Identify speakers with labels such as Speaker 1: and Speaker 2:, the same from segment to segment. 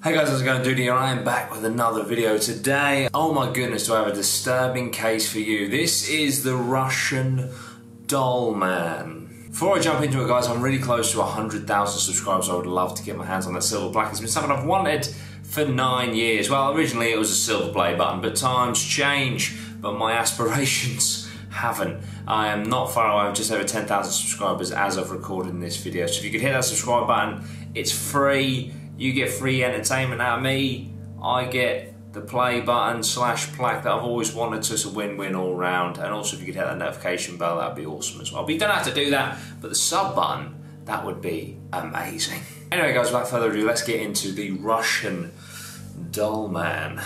Speaker 1: Hey guys, how's it going? Dudey here. I am back with another video today. Oh my goodness, do I have a disturbing case for you. This is the Russian doll man. Before I jump into it guys, I'm really close to 100,000 subscribers. I would love to get my hands on that silver plaque. It's been something I've wanted for 9 years. Well, originally it was a silver play button, but times change, but my aspirations haven't. I am not far away. I'm just over 10,000 subscribers as of recording this video. So if you could hit that subscribe button, it's free. You get free entertainment out of me. I get the play button / plaque that I've always wanted, so it's a win-win all round. And also if you could hit that notification bell, that'd be awesome as well. But you don't have to do that, but the sub button, that would be amazing. Anyway guys, without further ado, let's get into the Russian doll man.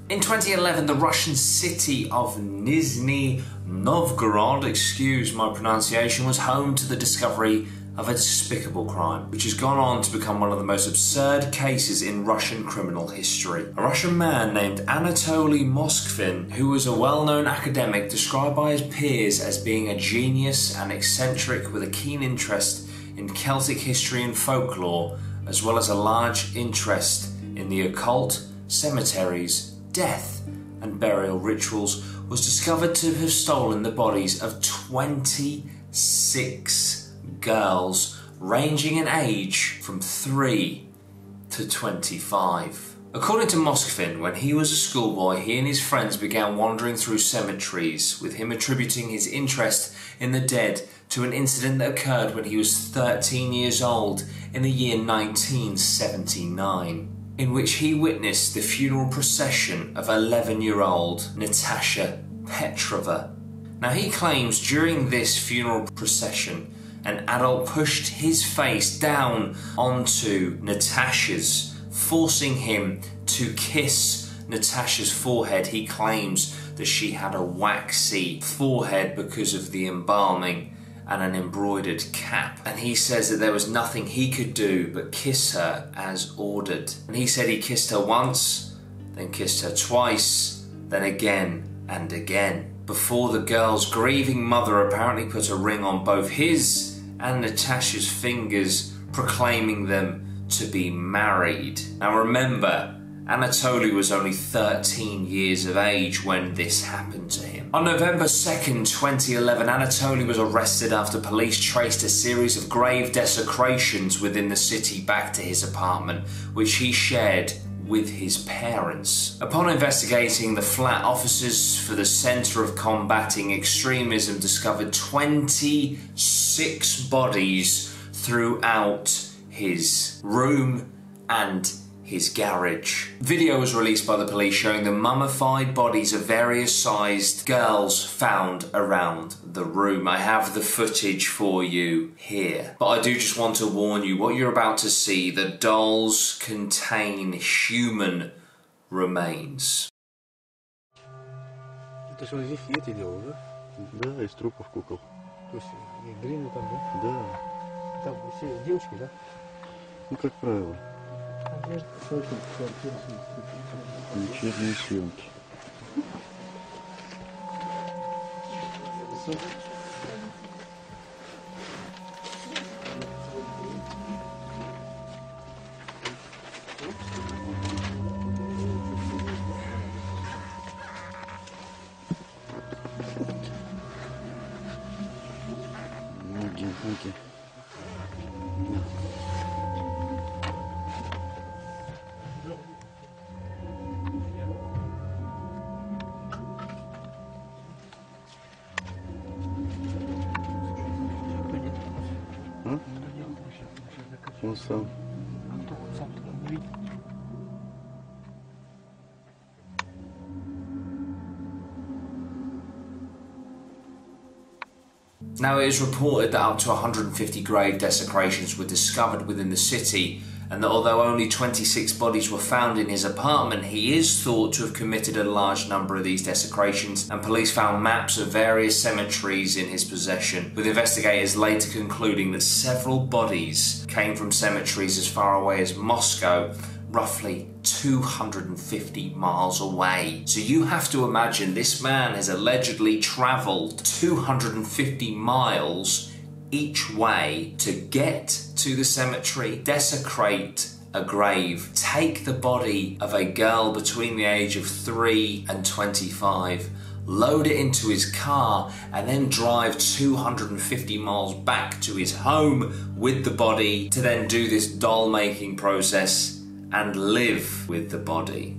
Speaker 1: In 2011, the Russian city of Nizhny Novgorod, excuse my pronunciation, was home to the discovery of a despicable crime, which has gone on to become one of the most absurd cases in Russian criminal history. A Russian man named Anatoly Moskvin, who was a well-known academic described by his peers as being a genius and eccentric with a keen interest in Celtic history and folklore, as well as a large interest in the occult, cemeteries, death and burial rituals, was discovered to have stolen the bodies of 26 girls ranging in age from 3 to 25. According to Moskvin, when he was a schoolboy, he and his friends began wandering through cemeteries, with him attributing his interest in the dead to an incident that occurred when he was 13 years old in the year 1979, in which he witnessed the funeral procession of 11-year-old Natasha Petrova. Now he claims during this funeral procession, an adult pushed his face down onto Natasha's, forcing him to kiss Natasha's forehead. He claims that she had a waxy forehead because of the embalming and an embroidered cap. And he says that there was nothing he could do but kiss her as ordered. And he said he kissed her once, then kissed her twice, then again and again, before the girl's grieving mother apparently put a ring on both his and Natasha's fingers, proclaiming them to be married. Now remember, Anatoly was only 13 years of age when this happened to him. On November 2nd, 2011, Anatoly was arrested after police traced a series of grave desecrations within the city back to his apartment, which he shared with his parents. Upon investigating the flat, officers for the Center of Combating Extremism discovered 26 bodies throughout his room and his garage. Video was released by the police showing the mummified bodies of various sized girls found around the room. I have the footage for you here. But I do just want to warn you, what you're about to see, the dolls contain human remains.
Speaker 2: Это что, здесь эти делал, да?
Speaker 3: Да, из трупов кукол.
Speaker 2: То есть глина там, да?
Speaker 3: Да.
Speaker 2: Там все девочки, да?
Speaker 3: Ну, как правило. Вечерние съемки. Ноги. Он сам.
Speaker 1: Now it is reported that up to 150 grave desecrations were discovered within the city, and that although only 26 bodies were found in his apartment, he is thought to have committed a large number of these desecrations, and police found maps of various cemeteries in his possession, with investigators later concluding that several bodies came from cemeteries as far away as Moscow, roughly 250 miles away. So you have to imagine this man has allegedly travelled 250 miles each way to get to the cemetery, desecrate a grave, take the body of a girl between the age of 3 and 25, load it into his car, and then drive 250 miles back to his home with the body to then do this doll making process and live with the body.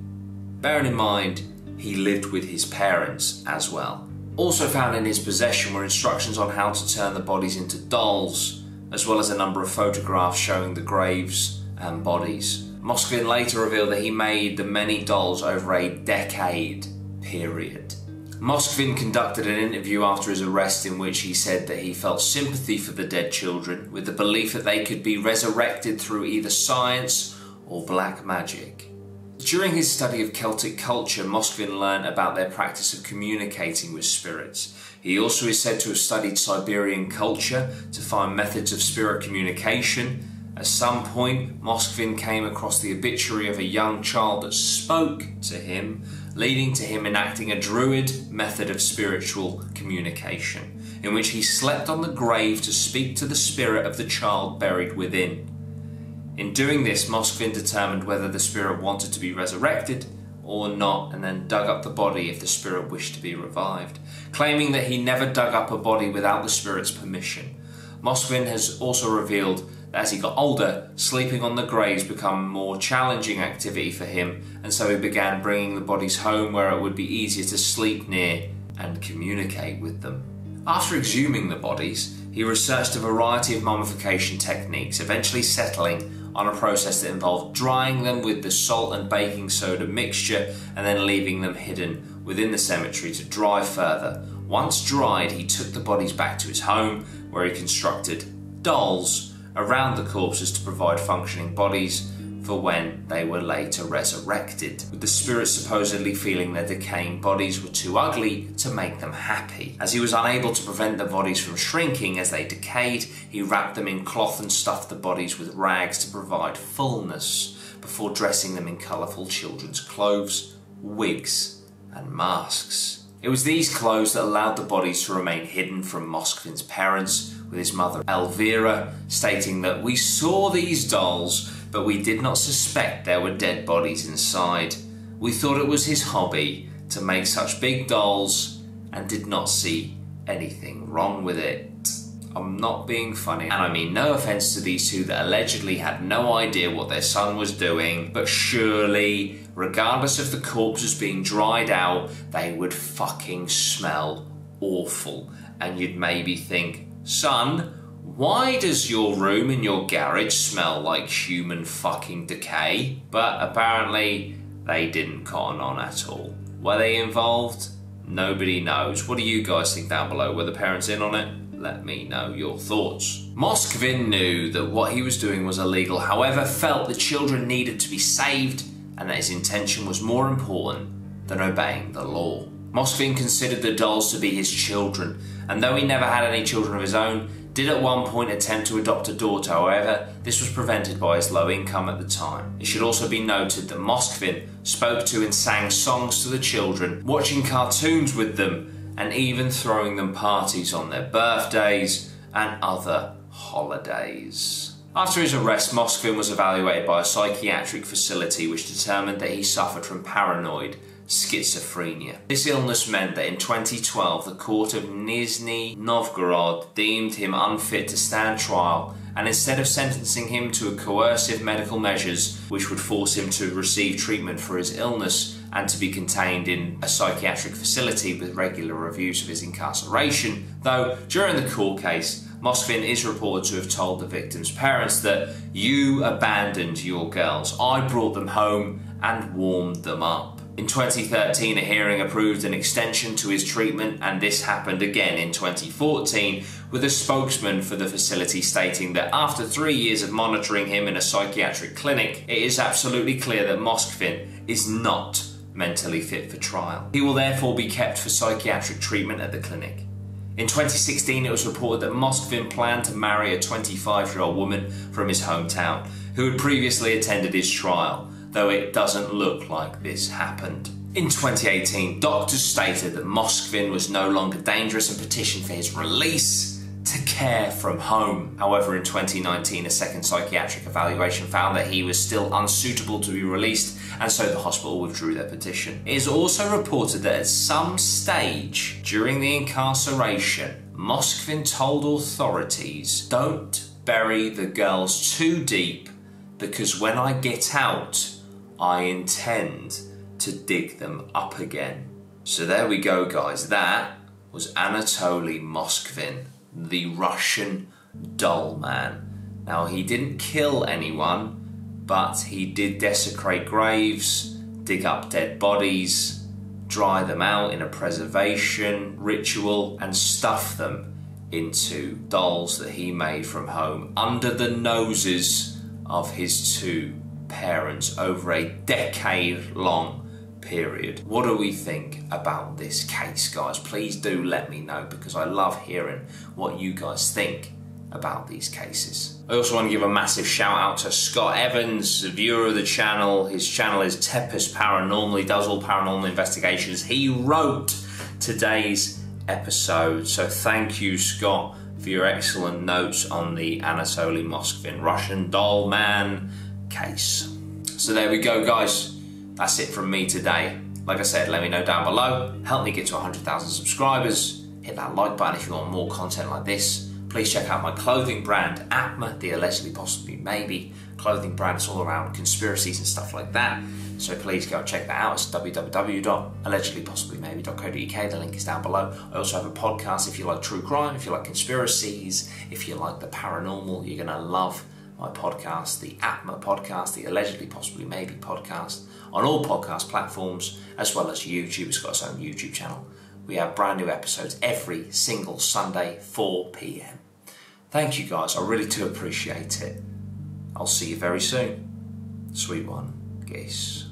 Speaker 1: Bearing in mind, he lived with his parents as well. Also found in his possession were instructions on how to turn the bodies into dolls, as well as a number of photographs showing the graves and bodies. Moskvin later revealed that he made the many dolls over a decade period. Moskvin conducted an interview after his arrest in which he said that he felt sympathy for the dead children, with the belief that they could be resurrected through either science or black magic. During his study of Celtic culture, Moskvin learned about their practice of communicating with spirits. He also is said to have studied Siberian culture to find methods of spirit communication. At some point, Moskvin came across the obituary of a young child that spoke to him, leading to him enacting a druid method of spiritual communication, in which he slept on the grave to speak to the spirit of the child buried within. In doing this, Moskvin determined whether the spirit wanted to be resurrected or not, and then dug up the body if the spirit wished to be revived, claiming that he never dug up a body without the spirit's permission. Moskvin has also revealed that as he got older, sleeping on the graves became a more challenging activity for him, and so he began bringing the bodies home where it would be easier to sleep near and communicate with them. After exhuming the bodies, he researched a variety of mummification techniques, eventually settling on a process that involved drying them with the salt and baking soda mixture and then leaving them hidden within the cemetery to dry further. Once dried, he took the bodies back to his home, where he constructed dolls around the corpses to provide functioning bodies for when they were later resurrected, with the spirits supposedly feeling their decaying bodies were too ugly to make them happy. As he was unable to prevent the bodies from shrinking as they decayed, he wrapped them in cloth and stuffed the bodies with rags to provide fullness, before dressing them in colourful children's clothes, wigs and masks. It was these clothes that allowed the bodies to remain hidden from Moskvin's parents, with his mother Elvira stating that "We saw these dolls, but we did not suspect there were dead bodies inside. We thought it was his hobby to make such big dolls and did not see anything wrong with it." I'm not being funny, and I mean no offence to these two that allegedly had no idea what their son was doing, but surely, regardless of the corpses being dried out, they would fucking smell awful. And you'd maybe think, "Son, why does your room in your garage smell like human fucking decay?" But apparently they didn't cotton on at all. Were they involved? Nobody knows. What do you guys think down below? Were the parents in on it? Let me know your thoughts. Moskvin knew that what he was doing was illegal, however felt the children needed to be saved and that his intention was more important than obeying the law. Moskvin considered the dolls to be his children, and though he never had any children of his own, did at one point attempt to adopt a daughter. However, this was prevented by his low income at the time. It should also be noted that Moskvin spoke to and sang songs to the children, watching cartoons with them, and even throwing them parties on their birthdays and other holidays. After his arrest, Moskvin was evaluated by a psychiatric facility which determined that he suffered from paranoid schizophrenia. This illness meant that in 2012 the court of Nizhny Novgorod deemed him unfit to stand trial, and instead of sentencing him to coercive medical measures which would force him to receive treatment for his illness and to be contained in a psychiatric facility with regular reviews of his incarceration, though during the court case Moskvin is reported to have told the victims' parents that "You abandoned your girls. I brought them home and warmed them up." In 2013, a hearing approved an extension to his treatment, and this happened again in 2014, with a spokesman for the facility stating that after 3 years of monitoring him in a psychiatric clinic, it is absolutely clear that Moskvin is not mentally fit for trial. He will therefore be kept for psychiatric treatment at the clinic. In 2016, it was reported that Moskvin planned to marry a 25-year-old woman from his hometown, who had previously attended his trial, though it doesn't look like this happened. In 2018, doctors stated that Moskvin was no longer dangerous and petitioned for his release. to care from home. However, in 2019, a second psychiatric evaluation found that he was still unsuitable to be released, and so the hospital withdrew their petition. It is also reported that at some stage during the incarceration, Moskvin told authorities, "Don't bury the girls too deep, because when I get out, I intend to dig them up again." So there we go, guys. That was Anatoly Moskvin, the Russian doll man. Now, he didn't kill anyone, but he did desecrate graves, dig up dead bodies, dry them out in a preservation ritual, and stuff them into dolls that he made from home under the noses of his two parents over a decade-long period. What do we think about this case, guys? Please do let me know, because I love hearing what you guys think about these cases. I also want to give a massive shout out to Scott Evans, a viewer of the channel. His channel is Tepus Paranormal. He does all paranormal investigations. He wrote today's episode, so thank you, Scott, for your excellent notes on the Anatoly Moskvin Russian doll man case. So there we go, guys. That's it from me today. Like I said, let me know down below. Help me get to 100,000 subscribers. Hit that like button if you want more content like this. Please check out my clothing brand, Atma, the Allegedly Possibly Maybe clothing brand. It's all around conspiracies and stuff like that. So please go check that out. It's www.allegedlypossiblymaybe.co.uk. The link is down below. I also have a podcast if you like true crime, if you like conspiracies, if you like the paranormal. You're going to love my podcast, the Atma podcast, the Allegedly Possibly Maybe podcast, on all podcast platforms, as well as YouTube. It's got its own YouTube channel. We have brand new episodes every single Sunday, 4 p.m. Thank you, guys. I really do appreciate it. I'll see you very soon. Sweet one. Geese.